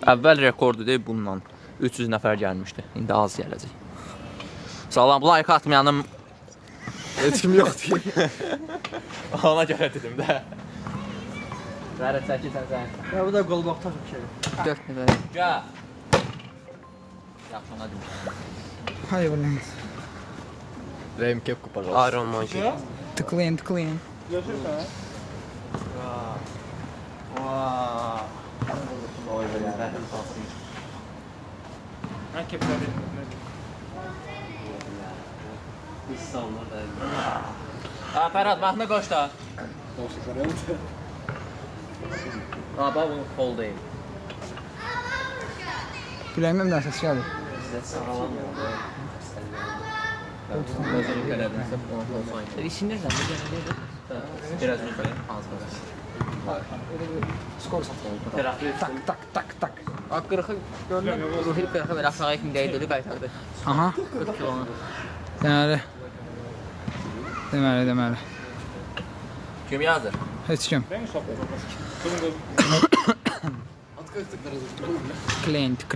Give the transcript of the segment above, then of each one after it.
Əvvəl rekordu deyil bununla 300 nəfər gəlmişdi. İndi az gələcək. Salam, like atmayanım Heç kim yoxdur. ona görə dedim də. Rərət çəkirsən sən. Ya bu da qolbaq taxıb şey. 4 nəfər. Gəl. Yaxşı ona dedim. Hayır ulan. Rəyim kep kupar. Iron Monkey. Tıklayın tıklayın. Götürsən. Oy belə rəhim olsun. Mən kepləri. Fərhad, mahnı qoş da. Baba bu pol deyil. Bilmem nə səs gəlir. Bizdə sağlamıyor. Özünü gələdinsə pol olsun. İşinirsən bu gəlir. Biraz yuxarı az qədər. Skor satılır. Tərəfli Tak tak tak tak. Bak qırığı gördün mü? Ruhil qırığı belə aşağıya kimi dəydi, qaytardı. Aha. 40 kilonu. Deməli. Kim yazır? Heç kim. Ben şapkadım. Client.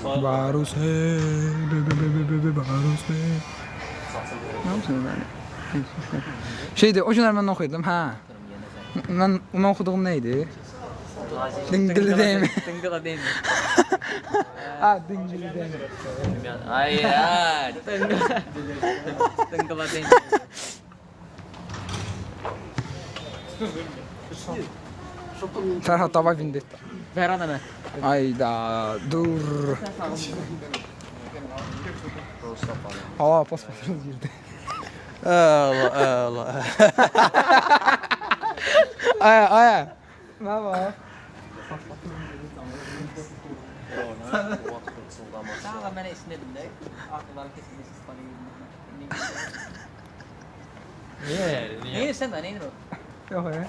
Varus hey. Varus hey. Ne yapıyorsun ben? Şeydi, o günler ben okuyordum, ha. Ben onu okuduğum neydi? Dingili değil mi? Dıngıla değil mi? Ha, dingili değil mi? Ay. Dıngıla değil mi? Ferhat Dava Vendetta. Ferhan hemen. Ayda, dur. Hava paspasımız girdi. Allah. Aya. Ne var? Daha ben esnedim de. Akılları kesilmesi Niye? Niye sen de neyin o? Yok ya.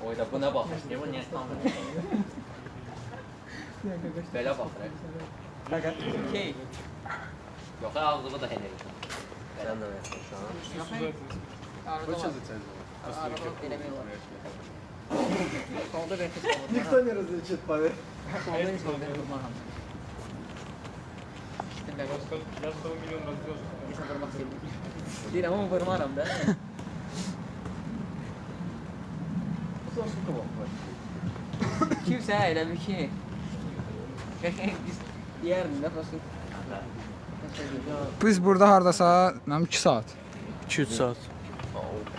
Oyda bu ne bakmış? Niye bu niye tanımıyor? Böyle bakır. Şey. Yok ağzımı da hele. Ben de versin şu an. Solda bir kız oldu. Ніхто не розлічить, пане. Solda bir solda bir bakmam. Я 100 миллион разлёжу. Değil ama vurmaram da. Kimse öyle bir şey. Biz diğerinde nasıl? Biz burada hardasa 2 saat. 2-3 saat.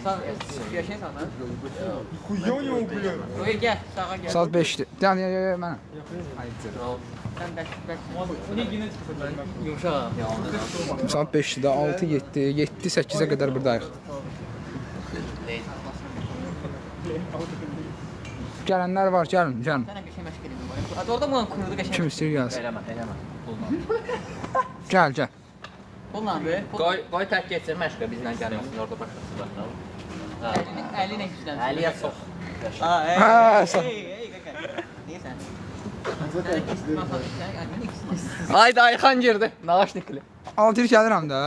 Sen yaşayın sana. Хуёв его, блин. Oya gel, sağa gel. Saat 5'ti. Yani mənə. Sen bek. У них генетика такая. Yumuşak. Saat 5-də 6 7 8-ə qədər buradayıq. Gələnlər var, gəlin. Sen bir şey meşgul edin. Hadi orada mı kurudu geçen? Kim istəyir gəlsin. Eləmə. Gəl. Bununla be. Qoy tək geçsin məşqə bizlə gəlməsin orada başlasın baxalım. 50 nə güclən? 50-yə çox. Ha, sağ. Niyə sən? Ayda Ayxan girdi. Nalaşnikli. 6 il gəlirəm də.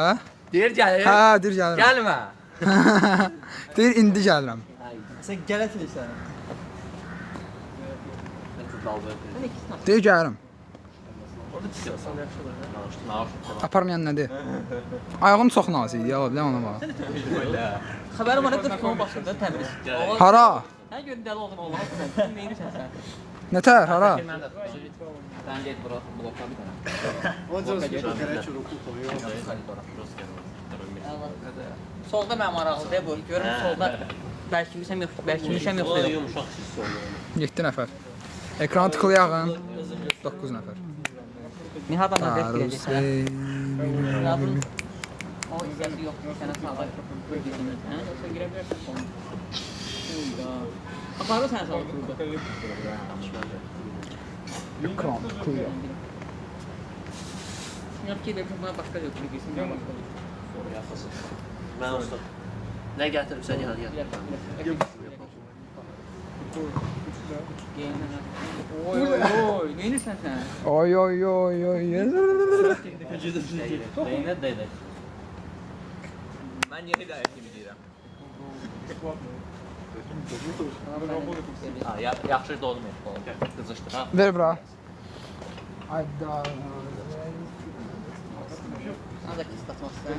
Deyir gəlir. Hə, deyir gəlirəm. Gəlmə. Deyir indi gəlirəm. Sen gel etmişsin. Deyir gəlirəm. Orada çıxırsan yaxşıdır. Nalaşnik. Aparmayan nədir? Ayağım çox nazik idi, ya, biləm ona bax. Xəbərim var, 40 kilo başında təmiz. Hara? Hər gün dəli oldum Allah'a sən neyirsən sən? Nətər, hara? Sən get bura blokla bir dənə. Он же горячую руку повел. Solda mənim aralığımda bu. Görüm solda bəlkəmişəm yox, bəlkəmişəm yox. Yumşaq hiss olunur. 7 nəfər. Ekranı tıklayağın. 9 nəfər. Nihat adına dərk edəcək. Arus. Yazın. O izzəti yox, sənə sağlar. Yoxsa girə bilərsən. Aparır sənə sağlar kurulda. Ekran tıklayaq. Yox ki, buna başqa yox, bilgisi buna başqa yox. Mən olsun. Nə gətiribsən ya, gəl. Oy, neyinirsən sən? Oy. Neynə deyilək? Mən yeni də kimi deyirəm. Ha, yaxşı dolmayıb. Qızışdır ha. Ver bura. Ayda. Hadi kız tatmak ister.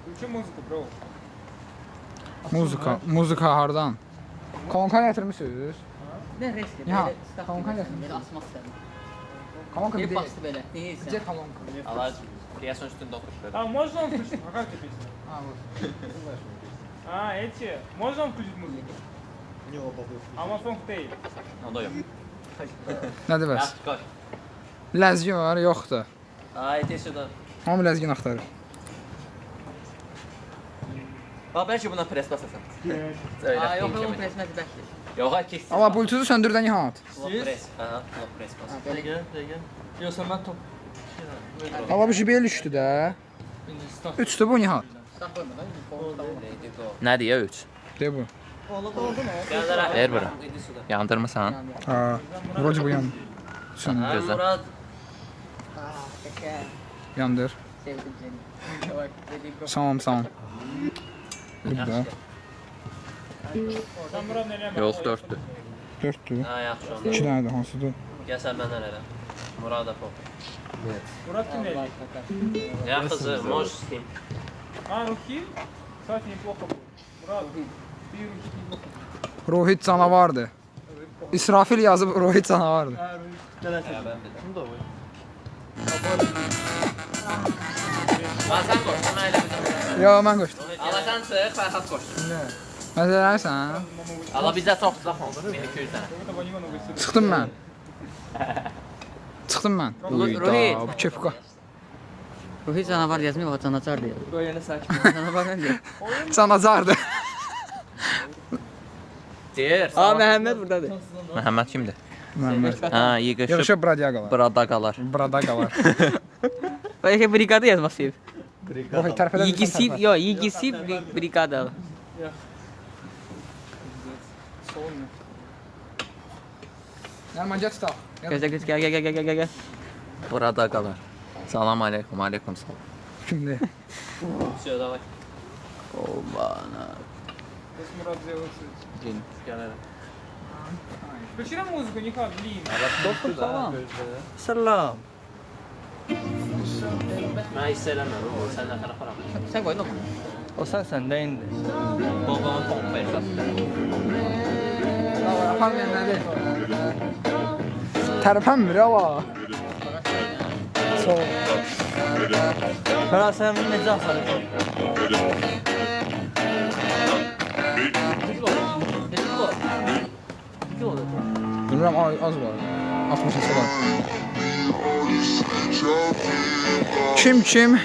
Включи музыку, бро. Muzika hardan? Konka gətirmisiniz? Ne riski? Ya, Böyle staf kanka gibi. yakın. Böyle asmak istedim. Konka bir Bir de. bastı böyle. Neyse. Gecə konka. Allah piyasın üstündə oturur. А, можно он включить? А как это песня? Ha, bu. А, эти. Можно он включить музыку? Не оба вы. Амафон Тей. Onda yox. Nədir bəs? Yaxşı, qoy. Ləzgin var, yoxdur. Ay, tez şurada. Hamı ləzgin axtarır. Bax, bəlkə buna pres basasan. Aa, yok oğlum presmez bekle. Yox, ay, kesin. Amma Bluetooth-u söndürdən Nihat. Pres. Aha, pres bas. Ha, böyle. Yoxsa mən top. Amma bu JBL 3-dür də. 3-dür bu Nihat. Staf koyma lan. Nə deyə 3? De bu. Ver bura. Yandırmısan? Ha. Vroci bu yan. Söndür. Gözlə. Murat. Aa, kaka. Yandır. Sevdim seni. Bak, dedik. Tamam, tamam. Bir daha. Sen Murat nereye? Yox, 4-dür. 4-dür. Ha, yaxşı onda. 2 dənədir hansıdır? Gəl sən məndən elə. Murad Apol. Murat kim nereye? Yaxşı, moj skin. А, Рухи? Кстати, неплохо было. Мурат, ты Рухи неплохо. Rohit canavardır. İsrafil yazıb Rohit canavardır. А, Рухи. Ha, sən qoş, mən elə bildim. Yo, mən qoşdum. Allah sən çıx, Fərhad qoş. Məsələn, Allah bizdə çox uzaq oldu. 1200 dənə. Это Ваниванова история. çıxdım mən. Çıxdım mən. Rohit. Uyda, bu kepka. Bu hiç canavar yazmıyor, o canavar diyor. Yeni sakin. Canavar ne diyor? Canacardır. Deyir. Aa, Mehmet buradadır. Məhəmməd kimdir? Məhəmməd. Ha, yığışıb Yığışıb bradiya qalar. burada qalar. Burada qalar. Belki brigadı yazmak istiyor. Rohit tərpədə. Yigisi, yok, Yigisi brigada. Nərman gəl tutaq. Gel. Burada qalar. Salam aleykum, aleykum salam. Kimdir? Все, давай. Сейчас Мурат сделает. Cin, gələrəm. Включи нам музыку, не как, блин. Salam. Mən hiss eləmirəm, o səndən tərəf aparam. Sen koydun mu? O səndə indi. Babamın pompa verir. Aparmayan nədir? Tərpənmir, ala. Sol. Fərha sən necə aparırsan? Bilmirəm, az var. 60 var. Kim?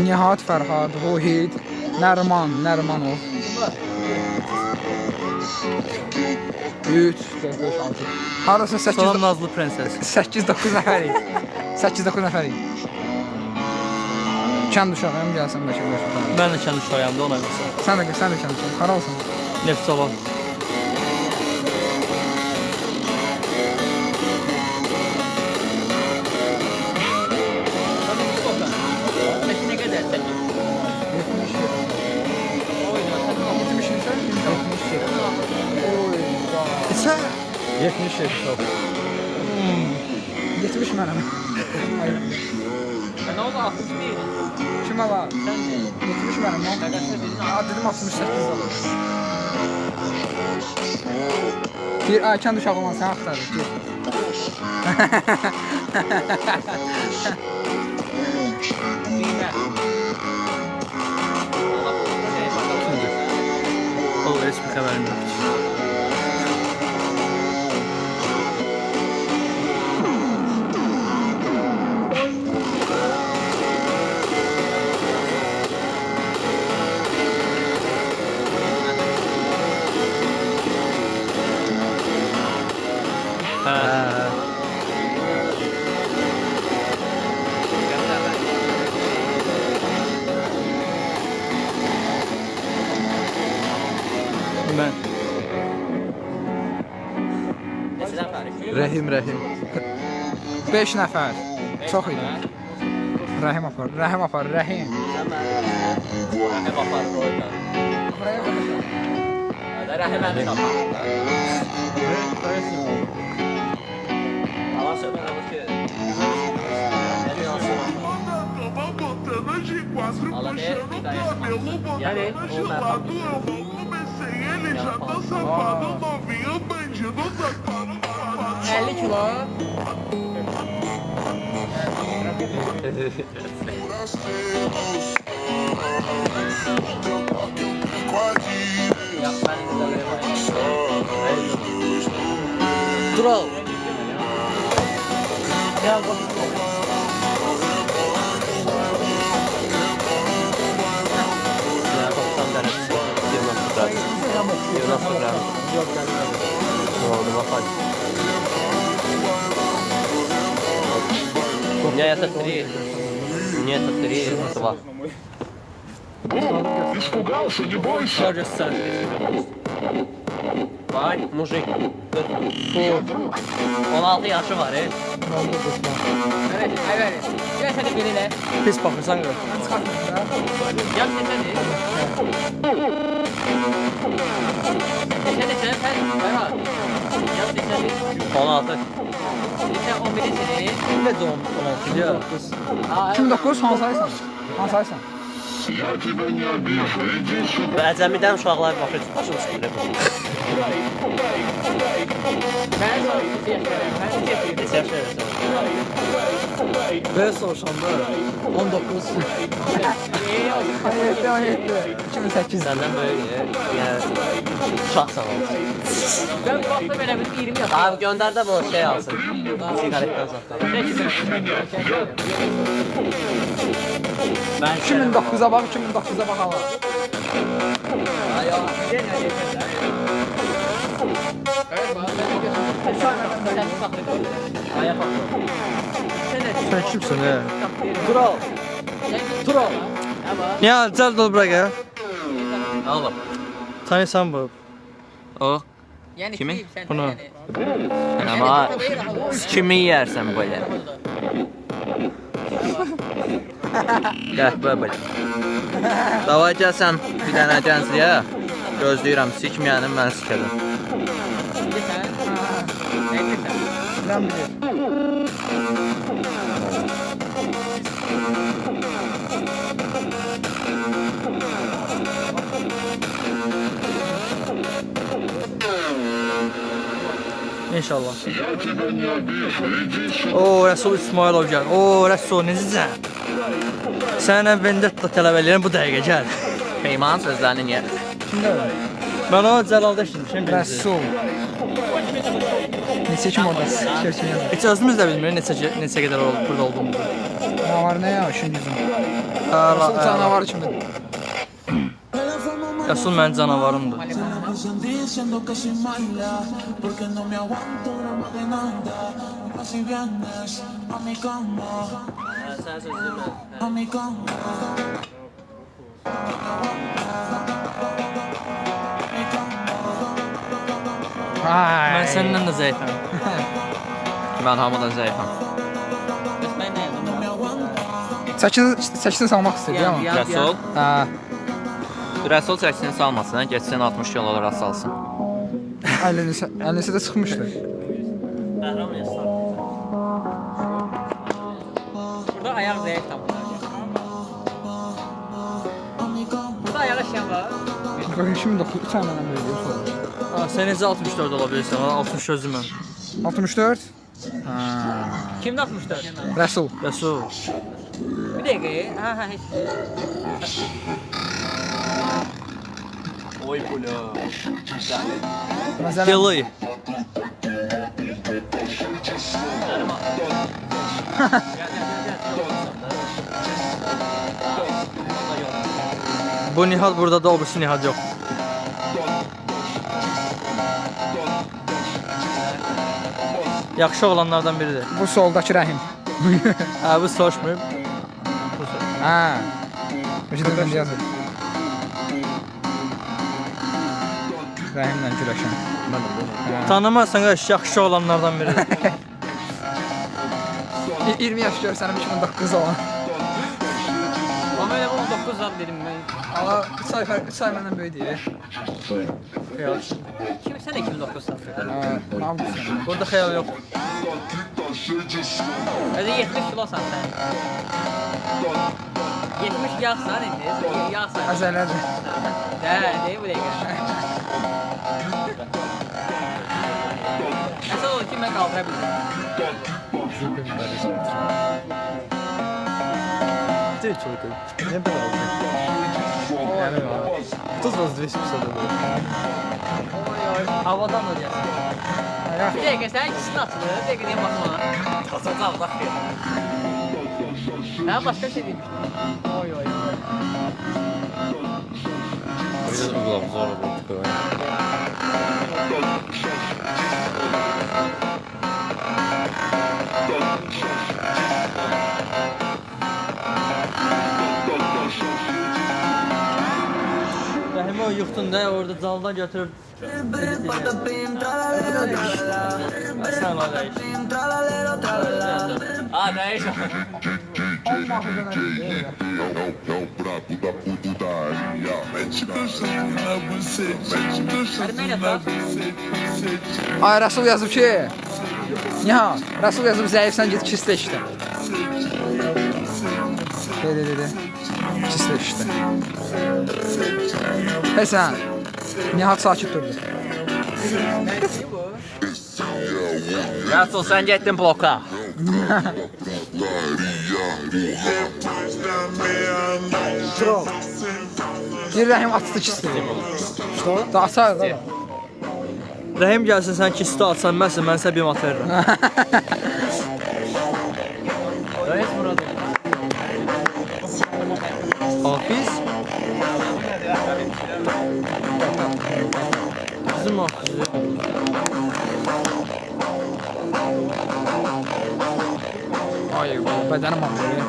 Nihat, Fərhad, Rohit, Nərmanov. 3, 4, 5, 6. Harası 8, Salam Nazlı prenses. 8-9 nəfərik. 8-9 nəfərik. Kənd uşağıyam, gəlsən bəlkə bilər. Mən də kənd uşağıyam da ona görə. Sən də kənd uşağıyam. Hara olsun? Neftçala. Peki ne kadar sen? 77 çok. 70 mənəm. Ne oldu 60 değil? Kim ala? 70 mənəm. Dedim 68 alır. Bir Aykan uşağı olan sən axtarır. O heç bir xəbərim yoxdur. Mən Neçədən fərq? Rəhim. 5 nəfər. Çox idi. Rəhim apar, Rəhim apar, Rəhim. Rəhim aparır o yüzden. Rəhim əmin aparır. Allah söylemez olur ki. Allah ne? Yani o merhaba. Ele já tá safado, novinho, bandido, safado. 50 kilo. Troll. У меня это 3. Мне это 3, 2. Испугался, не бойся. Vay mujik. 16 yaşı var. Evet, evet. Gel seni belirle. Pis baxırsan gör. Yaz desene. Desene sen Ferhat. Yaz desene. 16. Sen 11'sini. Ne doğum 16 ya? 2009 hansı aysan? Hansı aysan? Əcəmidən uşaqlar baxır, başım çıxır. Ben sana bir şey söyleyeyim. Ben bir şey söyleyeyim. Neçə yaş verirsən? Ben soruşanda 19. 2008. Səndən böyük, yəni uşaqsan olsun. Ben baktım böyle bir 20 yaş. Abi göndər də bu şey alsın. Sigaretdən uzaqdan. Ben 2009'a bak, 2009'a bak hala. Ay ya. Ay yapalım. Sen kimsin ya? Troll. Troll. Ya cəld ol bura gəl. Al bak. Tanıysan bu. O. Yani Kimi? kim sen? Bunu. Yani. Ama kimi yersen böyle. Gəl böyle. Davay gəl sən bir dənə gəncliyə. Gözləyirəm sikməyənim mən sikədim. Bilen bilir. İnşallah. Oo, Rəsul İsmailov gəl. Oo, Rəsul necəsən? Sənə vendetta tələb edirəm bu dəqiqə gəl. Peyman sözlərini niyə? Kimdə öyle? Mən o Cəlalda işləmişəm. Rəsul. Neçə kim orada? Sikər kim yazır? Heç özümüz də bilmirik neçə qədər burada olduğumuzu. Ne var ne ya? Şimdi yüzüm. Allah Rəsul canavar kimdir? Rəsul mənim canavarımdır. Diciendo que soy mala, porque no me aguanto más de nada. Si vienes a mi cama, Sən sözlüyüm mən. a mi cama. Ay. Mən səndən də zəifəm. Mən hamıdan zəifəm. Çəkini salmaq istəyir ya. Rəsul. Ha. Rəsul çəkisini salmasın, geçsin 60 kilo olaraq salsın. Əlinisə də çıxmışdı. Bəhram Yasar. Burada ayak zayıf tam. Burada ayak aşağı var. Bakın şimdi 9 tane adam veriyor sonra. Sən necə 64 ola bilirsən? 60 özüməm. 64. Ha. Kimde 64? Rəsul. Rəsul. Bir dakika. Ha hiç. Oy bula. Məsələn, Deli. Bu Nihat burada da, o birisi Nihat yox. Yaxşı oğlanlardan biridir. bu soldakı Rəhim. Hə, bu soruşmayıb. Ha. Bir şey də yazır. Rəhimlə güləşən. Tanımazsan qardaş, yaxşı oğlanlardan biridir. 20 yaş görsənəm 2009 olan. Ama öyle 19 zat dedim ben. Ama 3 ay məndən böyük deyil. Sen de 2009 zat. Ne yapıyorsun? Burada xəyal yox. Öyle 70 kilo sen. 70 yağ sar indi. Yağ sar. Əzələdir. Değil bu dakika. Esas olur ki ben kaldırabilirim. Ty człowieku, nie było. Kto z was 250 było? Havadan da gelsin. Bir dakika sen ikisini atılır. Bir dakika niye bakma. Tasın kaldı. Ben başka şey demiştim. Oy oy. Biraz uğulab zor oldu. Rəhimə o yuxdun da orada canlıdan götürüb. Sən o dəyiş. Aa değiş. Vermeyle bak. Ay Rasul yazıb ki. Ya Rasul yazıb zəifsən git kislə işlə. Dedi. Kislə işlə. Hey sen. Nihat sakit durdu. Rasul sen getdin bloka. Troll. Bir Rəhim atdı kislə. Da açar da. Rəhim gəlsin sən kisti atsan məsələn mən sənə bir mat verirəm. Reis Murat. Hafiz? Bizim hafizi. Ay bədənim ağrıyor.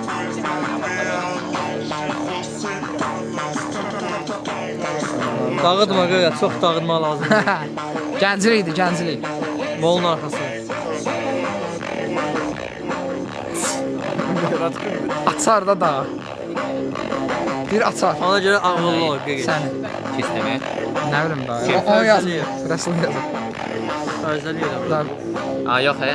Dağıtma qaqa, çox dağıtma lazım. Gənclik idi, gənclik. Molun arxası. Açar da dağa. Bir açar. Ona görə ağıllı ol qaqa. Səni. Pis demək. Nə bilim daha. Kim? O yazıb. Fərzəliyev. Rasul yazıb. Özəl yerəm. Da Aa yox he.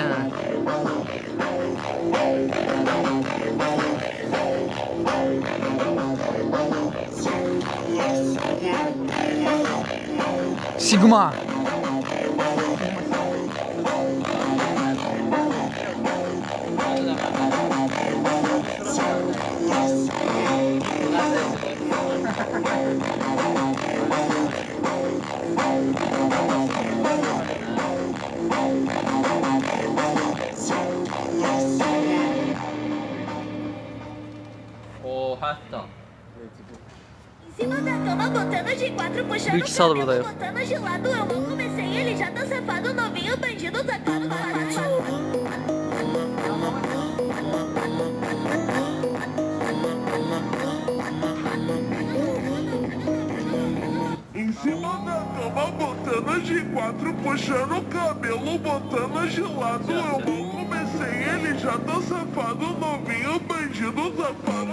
Sigma. O hətta. Em cima da cama, botando de quatro, puxando Büyük sal o cabelo, buradayım. botando de lado. Eu mal comecei, ele já tá safado, novinho, bandido, sacado, Em cima da cama, botando de quatro, puxando o cabelo, botando de lado. Eu mal comecei, ele já tá safado, novinho, bandido, safado.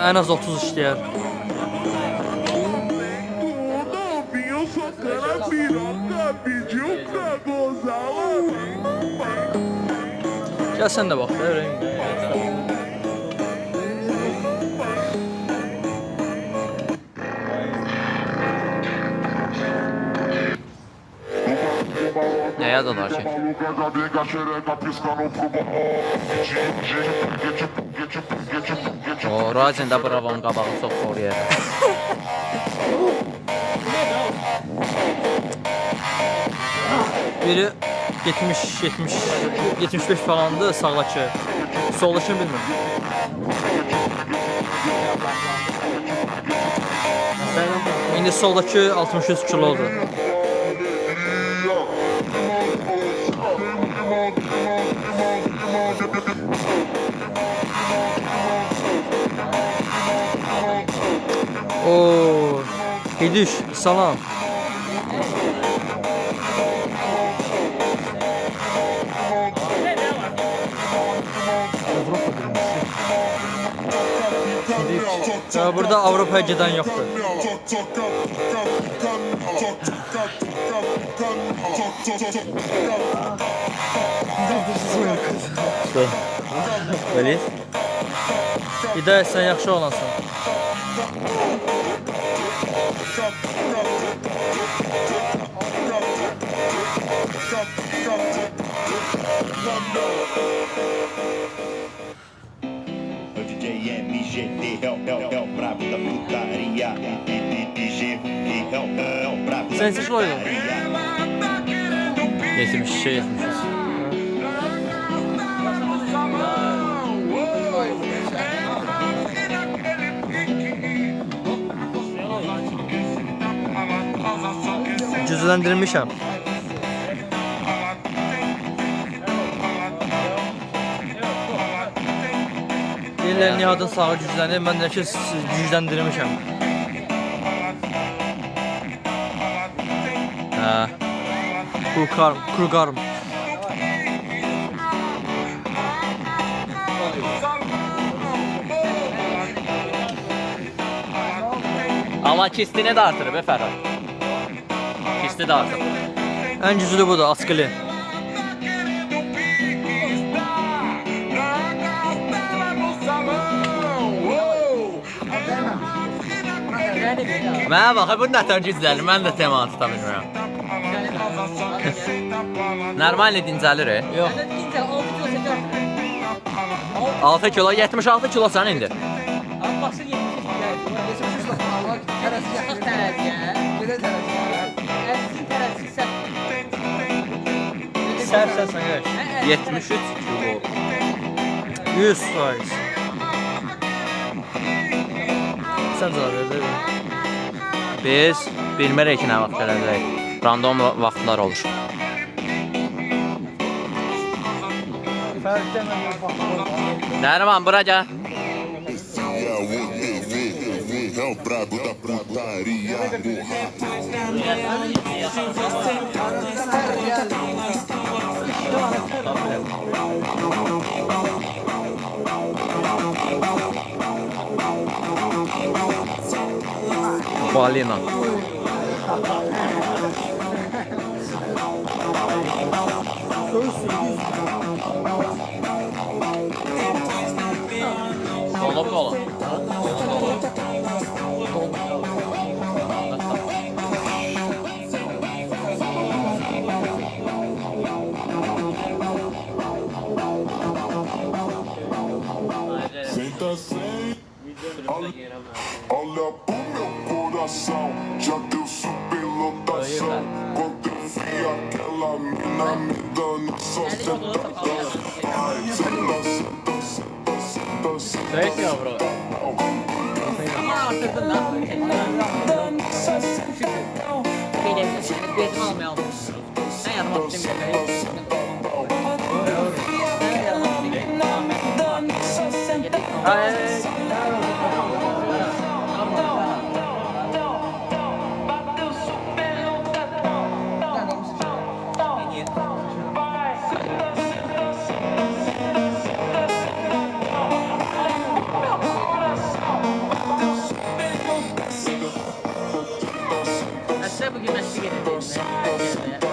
Ən az 30 işləyər. Novinho socando a piroca, pediu pra gozar lá. Gəl sən də bax, Rəhim. Nə yadalar ki? O Razen də Bravo'nun qabağını çox qoruyur. Biri 75 falandı sağdakı. Soldakını bilmirəm. İndi soldakı 63 kilodur. Oo, Hidiş, salam. Ya burada Avrupa'ya giden yoktur. Böyle. Hidayət, sən yaxşı olansan. O DJ MGT é o brabo da putaria. DJ é o brabo da Sən seçil oyunu. putaria. 70 şey 70. Cüzləndirmişəm. Deyirlər, Nihatın sağı güclənir, mən də ki, gücləndirmişəm. Hə. Kurqarım. Amma kistini də artırıb, Fərhad. Kisti də artırıb. Ən güclü budur, askılı. Mənə bax, bu nətər güclənir, mən də temanı tuta bilmirəm. Normalni dincəlir, Yox. 6 kilo, 76 kilosan indi. Basır 70 Səhv-səhvsən, gəl. 73 kilo. 100%. Sən cavab ver. Biz bilmirik ki, nə vaxt gələcək. Random vaxtlar olur. Nərman, bura gəl. É o brabo da putaria, Balina. Dolap dolu. Senta sem, olha pro meu coração, já deu superlotação. Quando eu vi aquela mina me dando só sentadão. Ai, senta, senta, senta, senta, senta. Cześć, bro. Aslında bugün meşgul edildim.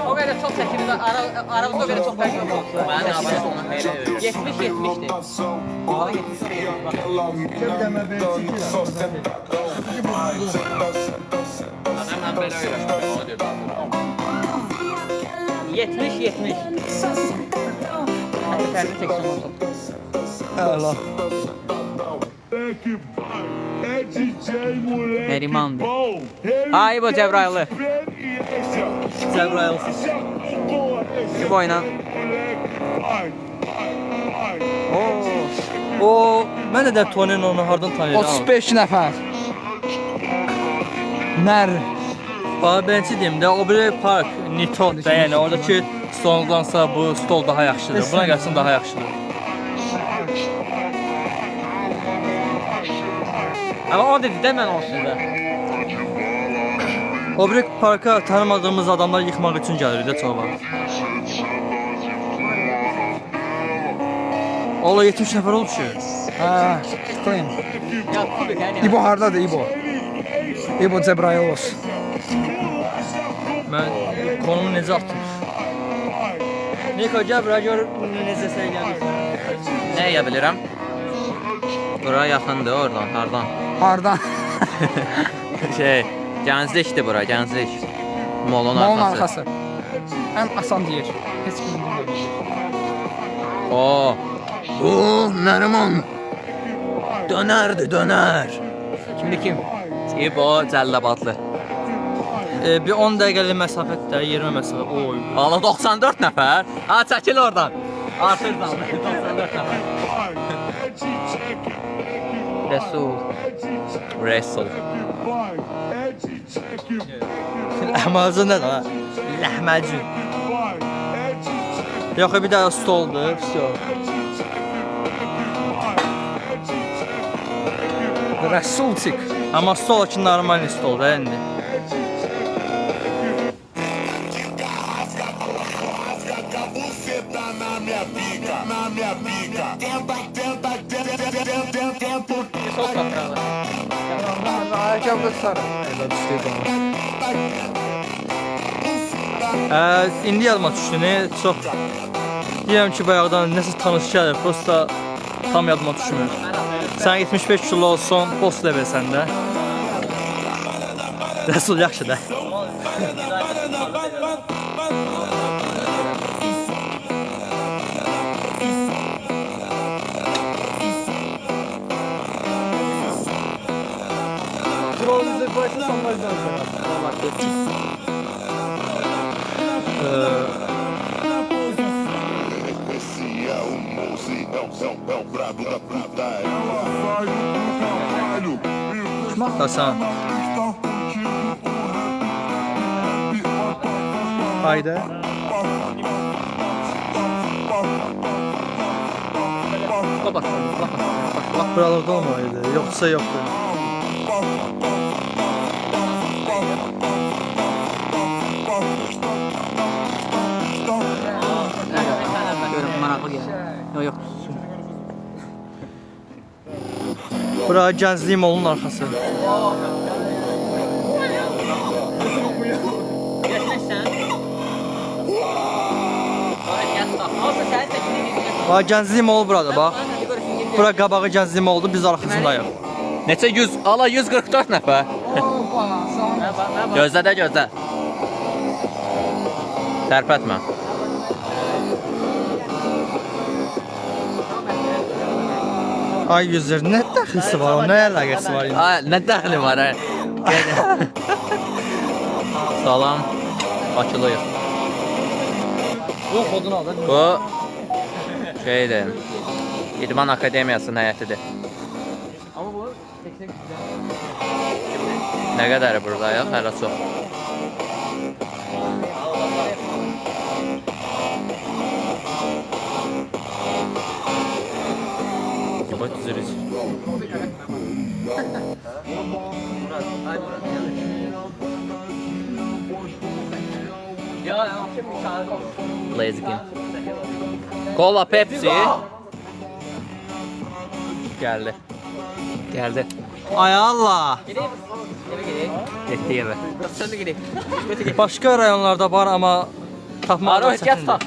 O kadar çok çekimde aramızda o kadar çok fark yok. Ben de abone olmak 70-70'ti. Valla 70 Aquela mina me dando só sentadão. Ai, senta, senta, senta, Hemen böyle öyle. 70-70. Hatta kendi çeksin olsun. Əla. é que vai, é DJ Nerimandır. Ay bu Cəbraylı. Cəbrayılsız. Bu oynan. O, mən də Tonino-nu hardan tanıyıram? 35 nəfər. Nər. Bax, bənci deyim də, o biri park, Nitot'da, yəni oradakı stoldansa bu stol daha yaxşıdır. Buna gəlsin daha yaxşıdır. Amma o dedi də mən olsun da. O biri parka tanımadığımız adamlar yıxmaq üçün gəlir də çox vaxt. Ola 70 nəfər olub ki. Hə, tıklayın. Ya kubik hani. İbo hardadır İbo? İbo Cəbrayılos. Mən konumu necə atdım? Niko, gəl bura, gör necə səyləyəmirsən. Nə edə bilirəm? Bura yaxındır oradan, hardan? Hardan? Gənclikdir bura, gənclik. Molun Molun arxası. arxası. Ən asan deyir. Heç kim bilmir. Oo, Nəriman. Dönərdir, dönər. Kimdir kim? İbo Cəllabadlı. Bir 10 dəqiqəlik məsafətdə, 20 məsafə. Oy. Valla 94 nəfər. Ha, çəkil oradan. Artırdan, 94 nəfər. Resul. Resul. Ləhmacun nədir ha? Ləhmacun. Yox, bir daha stoldur, vəsə. Rəsulçik. Amma stol ki normal stoldur indi. Ayakkabı sarı. İndi yadıma düşdü, çox deyirəm ki, bayaqdan nəsə tanış gəlir, prosta tam yadıma düşmür. Sən 75 kilo olsun, post da versən də. Rəsul yaxşı da. Hasan. Haydi. Bak. Bak buralarda olmalıydı. Yoksa yoktu. Görüm maraqlı gəlir. Yox. Bura Gənclik Molunun arxası. Bax, Gənclik Molu burada, bax. Bura qabağı Gənclik Moludur, biz arxasındayıq. Neçə 100? Ala 144 nəfər. Gözlə də gözlə. Tərpətmə. Ay yüzür, nə dəxlisi var, o nə əlaqəsi var? Ay, nə dəxli var? Salam. Bakılıyıq. Bu kodunu alır. Bu şeydir. İdman Akademiyasının həyətidir. Amma bu teknik Nə qədəri buradayıq? Hələ çox. Bak düzeliz. Lezgin. Kola, Pepsi. Gəldi. Gəldi. Ay Allah. Getdi evə. Sən də gedək. Başqa rayonlarda var, amma tapmaq Aro, ehtiyat tap.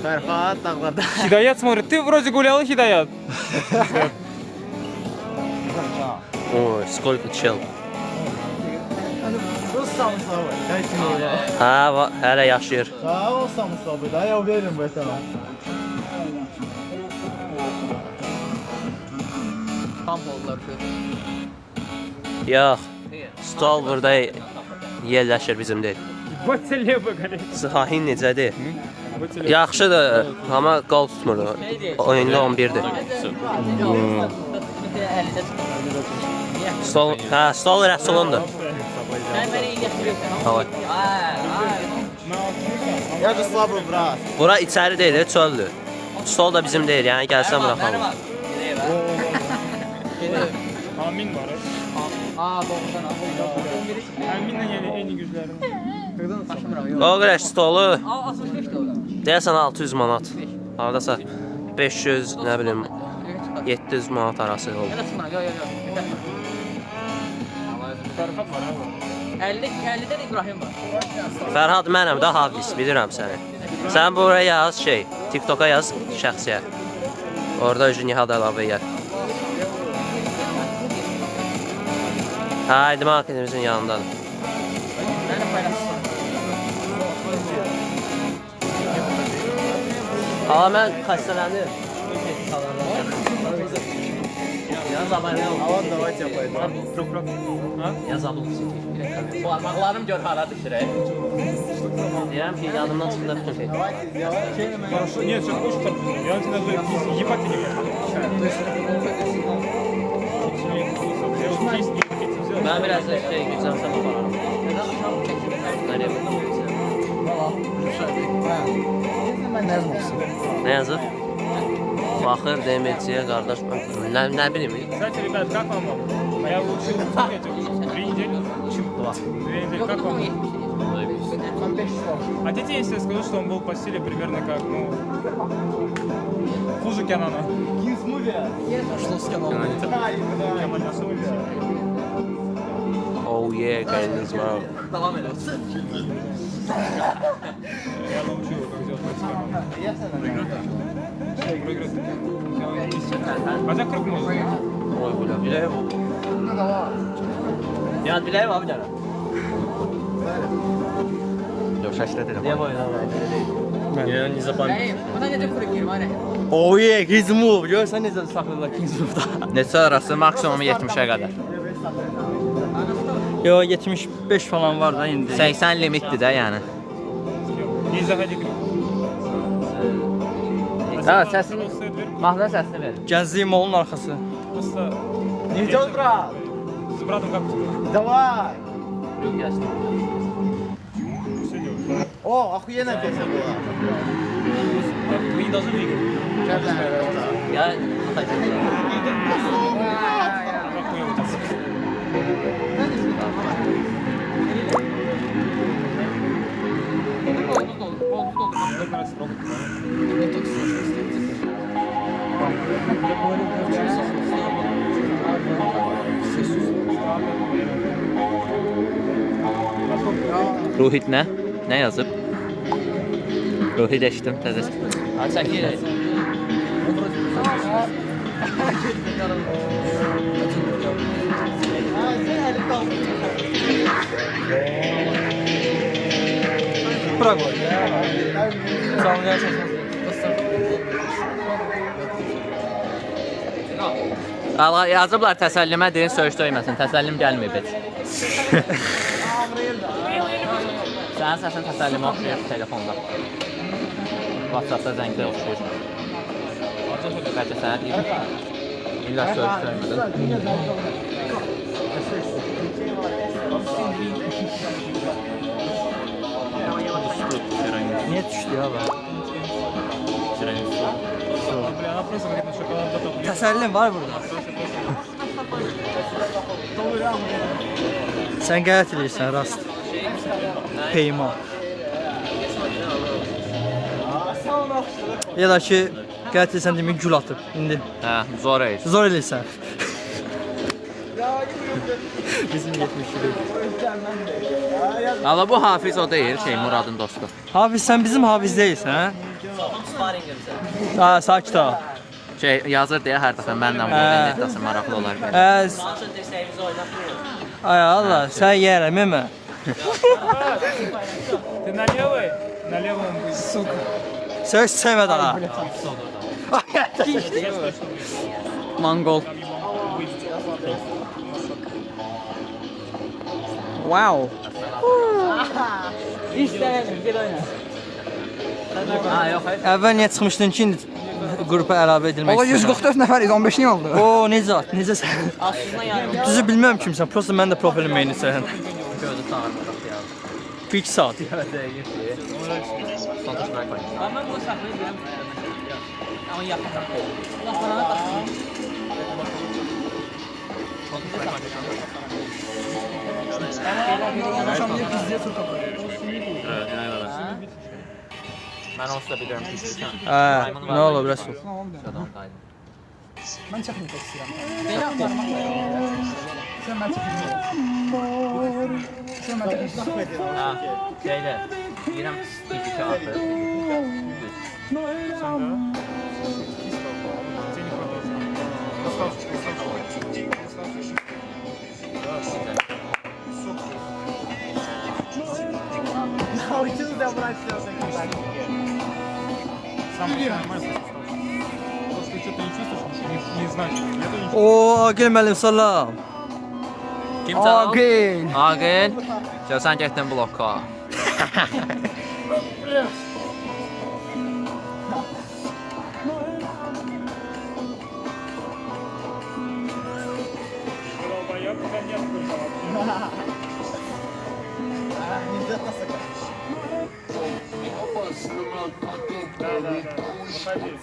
Fərhad dağlarda. Хидаят смотрит, ты вроде гулял, Хидаят. Oy, сколько çıl. Rus samıslava. Qayçın ola. Ha, hələ yaşayır. Sağ ol samıslava. Da ya veririm bu sana. Kamp oldular şu. Yox. Stol burada yerləşir bizim deyil. Boteliye bakalım. Sıxahin necədir? Yaxşıdır, amma qol tutmur. Oyunda 11-dir. Stol, stol Rəsulundur. Sen beni iyi getiriyorsun. Davay. Я же слабый брат. Bura içəri deyil, çöldür. Stol da bizim deyil, yəni gəlsən buraxalım. Amin var. Aa doğrudan Amin'le yeni en iyi güzlerim. O qədər stolu Aa asılmış da o. deyəsən 600 manat. Haradasa 500, nə bilim 700 manat arası oldu. Ya da çıkma. Yo. Farkat var abi. 50'de de İbrahim var. Fərhad mənəm də Hafiz, bilirəm səni. Sən buraya yaz TikToka yaz şəxsiyə. Orada özü Nihad əlavə edir. Haydi marketimizin yanındadır. Benim paylaşım. Aa, mən xəstələndim. Yaz abone ol. Давайте я пойду. Yaz abone ol. Parmaklarım gör hara düşürək. Deyirəm ki, yanımdan çıxında bütün şey. Хорошо. Нет, сейчас очень хорошо. Я на тебя ебать не буду. Mən biraz da gücləmsəm apararım. Nereye Ne yazmışsın? Nə yazıb? Baxır demirciyə qardaş, nə bilim. Кстати, ребят, как вам? Я учил 3 недели. 2 недели. Как вам? Хотите, если я скажу, что он был по силе примерно как, хуже Кенана? Что с каналом? Oh yeah, kendiniz var. Devam ediyoruz. Я научу его, как сделать проиграть. А за круг можно? Oy bula, biləyə bu. Ya biləyə var bir dənə. Yox, şəklə deyirəm. Niyə boyuna? Ya, ne zaman? Bu da necə kuru girmə nə? Oh yeah, Kings Move. Görsən necə saxlayırlar Kings Move'da. Neçə arası maksimum 70-ə qədər. Yo 75 falan var da indi. 80 limitdir də yəni. Не заходи круг. Ha, səsini, mahnı səsini ver. Gənclik molun arxası. Просто... Ne diyorsun brat? С братом как Давай. все делаешь? О, охуенная песня была. Вы не должны двигать. Ya, Охуенно у тебя. Как нравится пробовать? Ruhid nə? Nə yazıb? Ruhid eşitdim təzə. ha çəkir. Bırak o. Sağ ol gerçekten. Allah yazıblar təsəllimə deyin söyüş döyməsin. Təsəllim gəlməyib heç. Sənin səsin təsəllimə oxşayır telefonda. WhatsAppda zəngdə oxşayır. Bəlkə sənə deyim. İlla söyüş döymədin. Niye düştü ya be? Бля, она просто говорит, на шоколад готов. Təsəllim var burada. Sən qəyət edirsən rast. Peyman. Ya da ki qəyət edirsən demək gül atıb. İndi Hə, zor eyir. zor eləyirsən. Bizim 70 Allah bu Hafiz o deyil, Muradın dostu. Hafiz sen bizim Hafiz değilsin ha? Ha sakit ol. Yazır deyə hər dəfə mənlə bu vendetası maraqlı olar. Ay Allah sen yerəm mi? Ты на левой? На левом будет. Сука. Söz sevmedi ha. Mongol. Wow. İstəyirəm, gel oyna. Ha, yox, hayır. Əvvəl niyə çıxmışdın ki, indi qrupa əlavə edilmək Ola 144 nəfəriz, 15 niyə oldu? Oo, necə? Aslında yəni. Düzü bilmirəm kimsən, prosta mən də profilim meyni sən. Gözü tanırmırıq ya. 2 saat. Evet, dəqiq. Sonuçlar koy. Amma bu saxlayıram. Amma yaxın. Laxana daxil. Mən onsuz da bilirəm ki, Nə olub Rəsul? Mən çəkmək istəyirəm. Belə aparmaq lazım. Sən mən çəkmək. Sən mən çəkmək. Ha, şeydə, deyirəm, fiziki artıq. Просто что-то не чувствуешь, не значит. Это не Oo, Agil müəllim salam. Kim çal? Agil. Agil. Gəl, sən getdin blokka. долбоёб, тебя нет вообще. Да. Выходи.